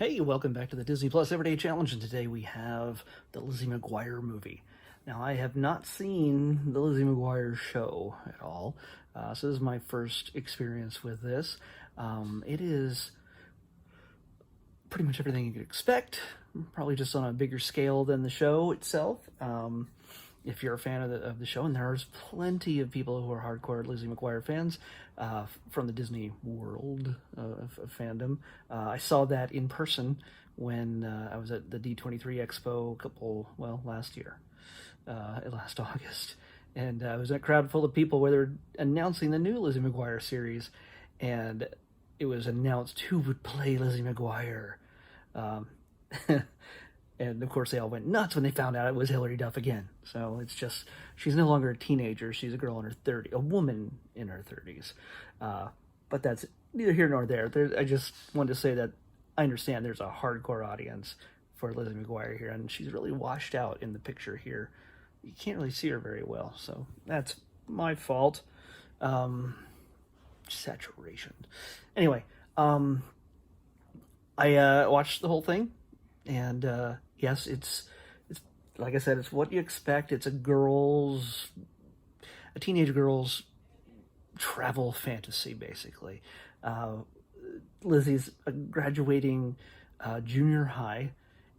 Hey, welcome back to the Disney Plus Everyday Challenge, and today we have the Lizzie McGuire movie. Now, I have not seen the Lizzie McGuire show at all, so this is my first experience with this. It is pretty much everything you could expect, probably just on a bigger scale than the show itself. If you're a fan of the show, and there's plenty of people who are hardcore Lizzie McGuire fans from the Disney world of fandom. I saw that in person when I was at the D23 Expo last year, last August. And I was in a crowd full of people where they were announcing the new Lizzie McGuire series, and it was announced who would play Lizzie McGuire. And of course, they all went nuts when they found out it was Hilary Duff again. So it's just, she's no longer a teenager. She's a girl in her 30s, a woman in her 30s. But that's neither here nor there. I just wanted to say that I understand there's a hardcore audience for Lizzie McGuire here, and she's really washed out in the picture here. You can't really see her very well, so that's my fault. Saturation. Anyway, I watched the whole thing. And yes, it's like I said, it's what you expect. It's a teenage girl's travel fantasy, basically. Lizzie's graduating junior high,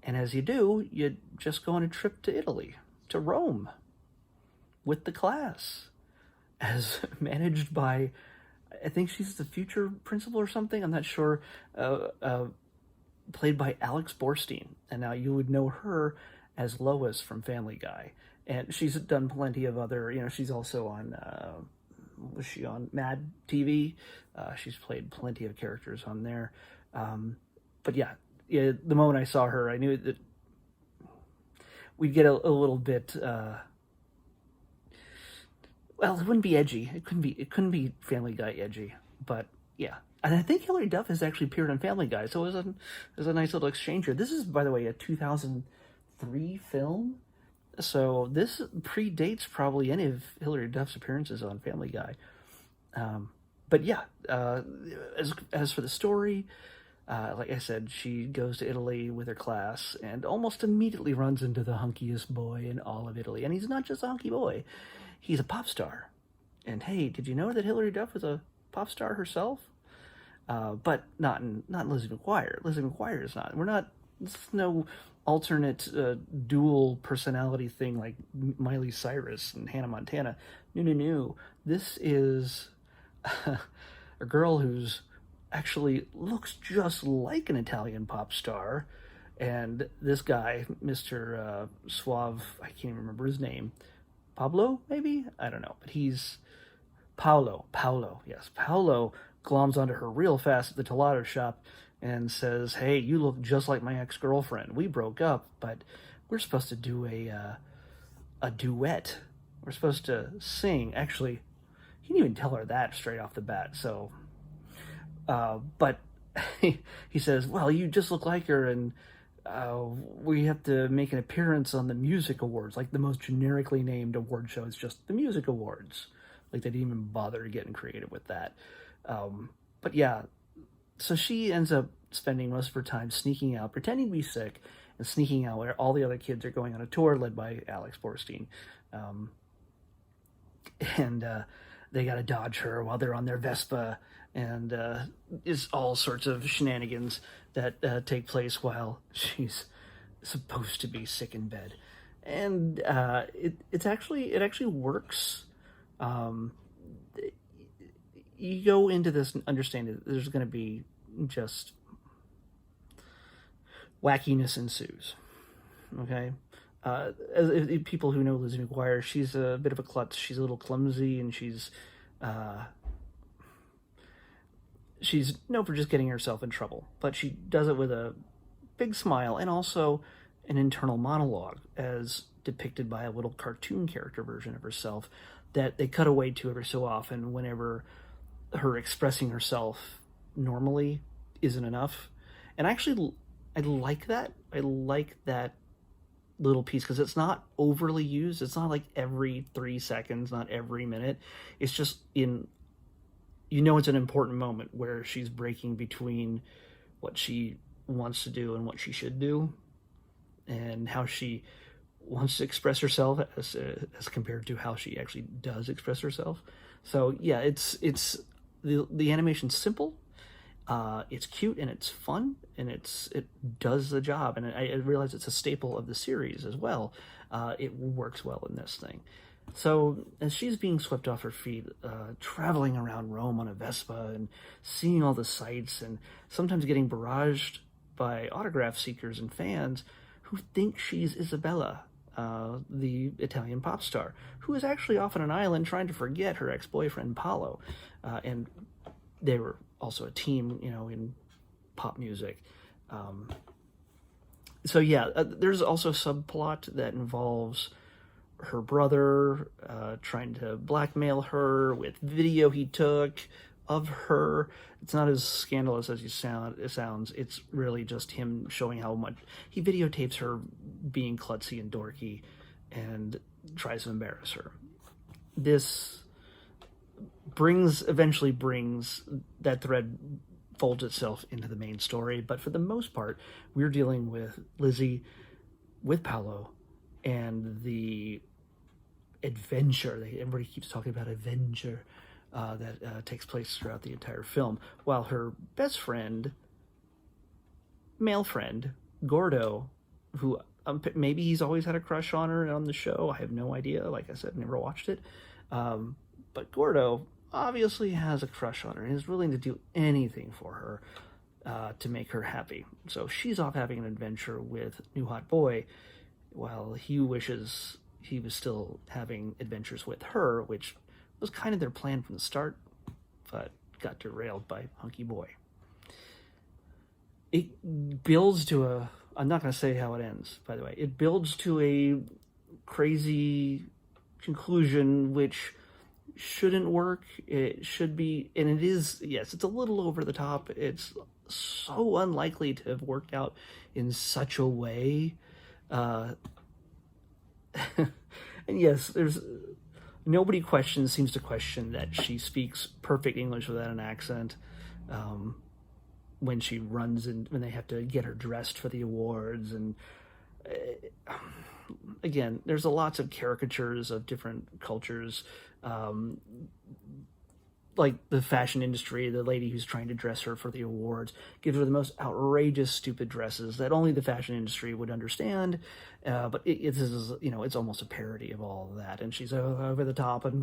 and as you do, you just go on a trip to Italy, to Rome, with the class, as managed by, I think she's the future principal or something. I'm not sure. Played by Alex Borstein, and now you would know her as Lois from Family Guy, and she's done plenty of other, she's also on, was she on Mad TV? She's played plenty of characters on there, but yeah, the moment I saw her, I knew that we'd get a little bit, well, it wouldn't be edgy, it couldn't be Family Guy edgy, but yeah. And I think Hilary Duff has actually appeared on Family Guy, so it was a nice little exchange here. This is, by the way, a 2003 film, so this predates probably any of Hilary Duff's appearances on Family Guy. But yeah, as for the story, like I said, she goes to Italy with her class and almost immediately runs into the hunkiest boy in all of Italy. And he's not just a hunky boy, he's a pop star. And hey, did you know that Hilary Duff was a pop star herself? But not Lizzie McGuire. Lizzie McGuire is not. This is no alternate dual personality thing like Miley Cyrus and Hannah Montana. No. This is a girl who's actually looks just like an Italian pop star. And this guy, Mr. Suave, I can't even remember his name. Pablo, maybe? I don't know. But he's Paolo, yes. Paolo gloms onto her real fast at the gelato shop and says, "Hey, you look just like my ex-girlfriend. We broke up, but we're supposed to do a duet. We're supposed to sing." Actually, he didn't even tell her that straight off the bat. So, but he says, "Well, you just look like her, and we have to make an appearance on the music awards, like the most generically named award show is just the music awards. Like they didn't even bother getting creative with that." But yeah, so she ends up spending most of her time sneaking out, pretending to be sick, and sneaking out where all the other kids are going on a tour led by Alex Borstein. And they got to dodge her while they're on their Vespa, and it's all sorts of shenanigans that take place while she's supposed to be sick in bed. And it actually works. You go into this understanding that there's going to be just wackiness ensues. Okay? As people who know Lizzie McGuire, she's a bit of a klutz. She's a little clumsy, and she's known for just getting herself in trouble. But she does it with a big smile and also an internal monologue, as depicted by a little cartoon character version of herself that they cut away to every so often whenever her expressing herself normally isn't enough. And actually, I like that. I like that little piece because it's not overly used. It's not like every 3 seconds, not every minute. It's just it's an important moment where she's breaking between what she wants to do and what she should do, and how she wants to express herself as compared to how she actually does express herself. So yeah, it's the animation's simple, it's cute and it's fun, and it does the job. And I realize it's a staple of the series as well. It works well in this thing. So as she's being swept off her feet, traveling around Rome on a Vespa and seeing all the sights, and sometimes getting barraged by autograph seekers and fans who think she's Isabella, the Italian pop star, who is actually off on an island trying to forget her ex-boyfriend Paolo. And they were also a team, in pop music. So yeah, there's also a subplot that involves her brother trying to blackmail her with video he took of her. It's not as scandalous as it sounds. It's really just him showing how much he videotapes her being klutzy and dorky and tries to embarrass her. This eventually brings that thread, folds itself into the main story, but for the most part, we're dealing with Lizzie, with Paolo, and the adventure. Everybody keeps talking about adventure that takes place throughout the entire film, while her best friend, male friend, Gordo, who maybe he's always had a crush on her on the show. I have no idea. Like I said, never watched it. But Gordo obviously has a crush on her and is willing to do anything for her to make her happy. So she's off having an adventure with new hot boy, while he wishes he was still having adventures with her, which was kind of their plan from the start, but got derailed by hunky boy. It builds to I'm not going to say how it ends, by the way. It builds to a crazy conclusion, which shouldn't work. It should be, and it is, yes, it's a little over the top. It's so unlikely to have worked out in such a way. And yes, there's nobody seems to question that she speaks perfect English without an accent. When she runs and when they have to get her dressed for the awards, and again, there's lots of caricatures of different cultures, like the fashion industry. The lady who's trying to dress her for the awards gives her the most outrageous, stupid dresses that only the fashion industry would understand. But it's almost a parody of all of that, and she's over the top, and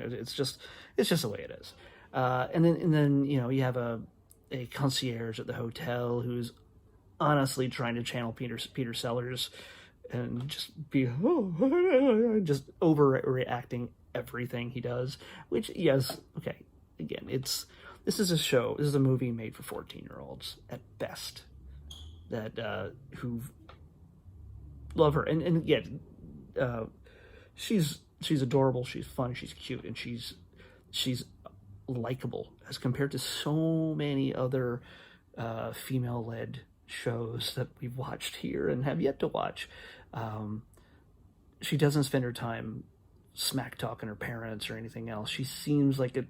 it's just the way it is. And then you have a concierge at the hotel who's honestly trying to channel Peter Sellers and just be just overreacting everything he does, which, yes, okay, again, this is a movie made for 14-year-olds at best, that who love her, and yet she's adorable, she's fun, she's cute, and she's likable as compared to so many other female-led shows that we've watched here and have yet to watch. She doesn't spend her time smack talking her parents or anything else. She seems like a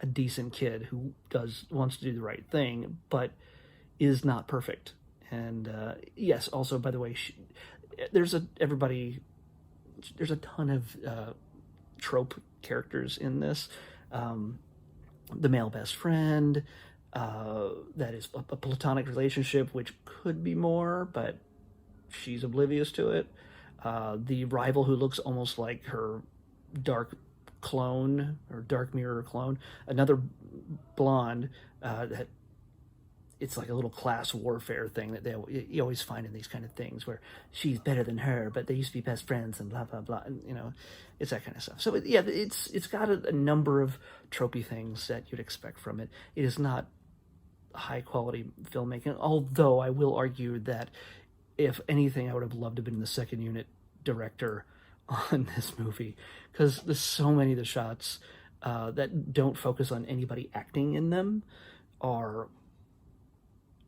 decent kid who wants to do the right thing, but is not perfect. And yes, also, by the way, there's a ton of trope characters in this. The male best friend, that is a platonic relationship, which could be more, but she's oblivious to it. The rival who looks almost like her dark clone, or dark mirror clone, another blonde, that it's like a little class warfare thing that you always find in these kind of things, where she's better than her, but they used to be best friends, and blah blah blah, and it's that kind of stuff. So yeah, it's got a number of tropey things that you'd expect from it. It is not high quality filmmaking, although I will argue that if anything, I would have loved to have been the second unit director on this movie, because there's so many of the shots that don't focus on anybody acting in them are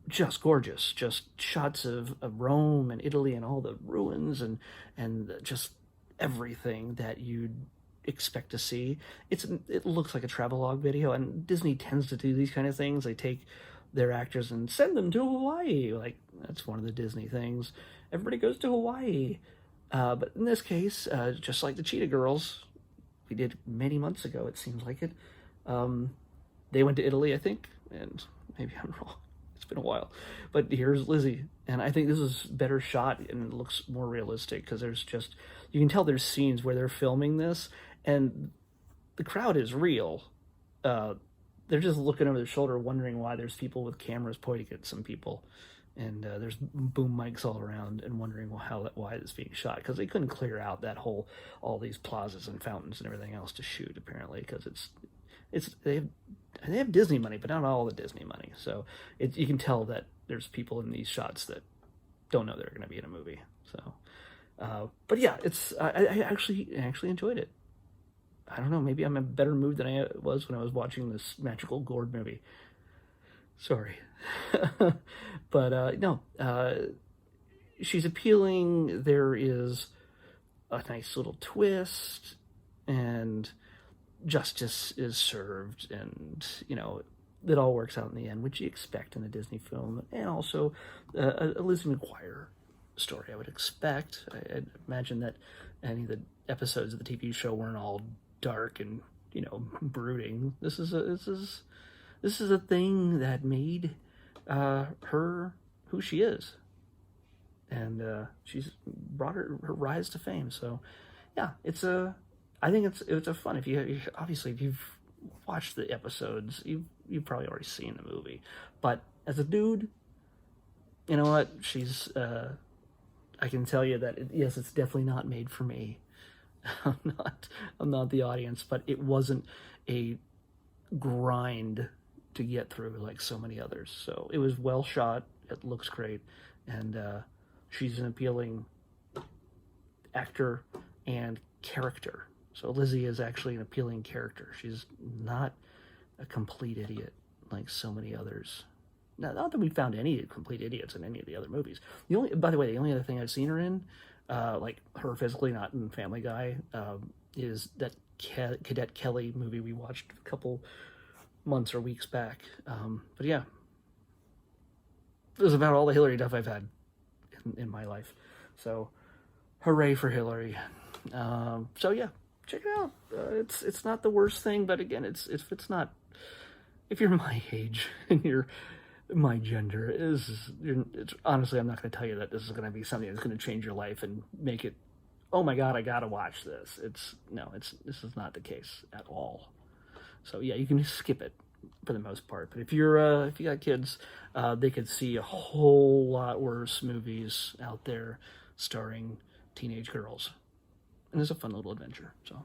just gorgeous. Just shots of Rome and Italy and all the ruins and just everything that you'd expect to see. It looks like a travelogue video, and Disney tends to do these kind of things. They take their actors and send them to Hawaii. Like, that's one of the Disney things. Everybody goes to Hawaii. But in this case, just like the Cheetah Girls, we did many months ago, it seems like it, they went to Italy, I think, and maybe I'm wrong. It's been a while. But here's Lizzie, and I think this is better shot, and it looks more realistic, because there's just, you can tell there's scenes where they're filming this, and the crowd is real. They're just looking over their shoulder, wondering why there's people with cameras pointing at some people, and there's boom mics all around, and wondering why it's being shot, because they couldn't clear out that whole, all these plazas and fountains and everything else to shoot, apparently, because they have Disney money, but not all the Disney money. So you can tell that there's people in these shots that don't know they're going to be in a movie. So, but yeah, I actually enjoyed it. I don't know, maybe I'm in a better mood than I was when I was watching this Magical Gourd movie. Sorry. But no, she's appealing. There is a nice little twist, and justice is served, and it all works out in the end, which you expect in a Disney film, and also a Lizzie McGuire story. I would expect. I'd imagine that any of the episodes of the TV show weren't all dark and brooding. This is a thing that made her who she is, and she's brought her rise to fame. So yeah, I think it's a fun. If you've watched the episodes, you've probably already seen the movie. But as a dude, you know what? I can tell you that yes, it's definitely not made for me. I'm not the audience, but it wasn't a grind to get through like so many others. So it was well shot. It looks great, and she's an appealing actor and character. So Lizzie is actually an appealing character. She's not a complete idiot like so many others. Now, not that we found any complete idiots in any of the other movies. By the way, the only other thing I've seen her in, like her physically, not in Family Guy, is that Cadet Kelly movie we watched a couple months or weeks back. But yeah, it was about all the Hillary Duff I've had in my life. So, hooray for Hillary. So yeah, check it out. It's not the worst thing, but again, it's if you're my age and you're my gender, it's honestly, I'm not going to tell you that this is going to be something that's going to change your life and make it, oh my god, I got to watch this. This is not the case at all. So yeah, you can just skip it for the most part. But if you got kids, they could see a whole lot worse movies out there starring teenage girls. And it's a fun little adventure. So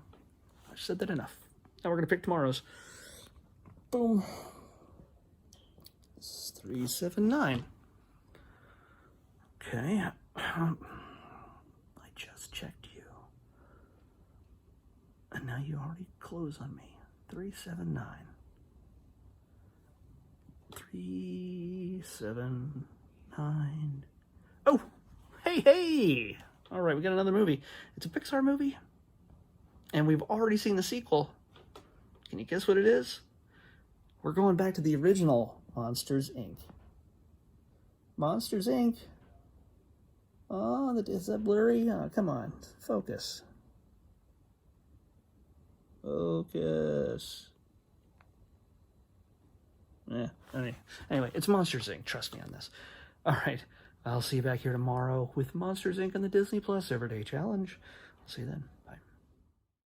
I said that enough. Now we're going to pick tomorrow's. Boom. It's 379. Okay. I just checked you. And now you already close on me. 379. 379. Oh! Hey! All right, we got another movie. It's a Pixar movie, and we've already seen the sequel. Can you guess what it is? We're going back to the original Monsters, Inc. Monsters, Inc. Oh, is that blurry? Oh, come on, focus. Focus. Yeah, anyway, it's Monsters, Inc. Trust me on this. All right. I'll see you back here tomorrow with Monsters, Inc. on the Disney Plus Everyday Challenge. I'll see you then.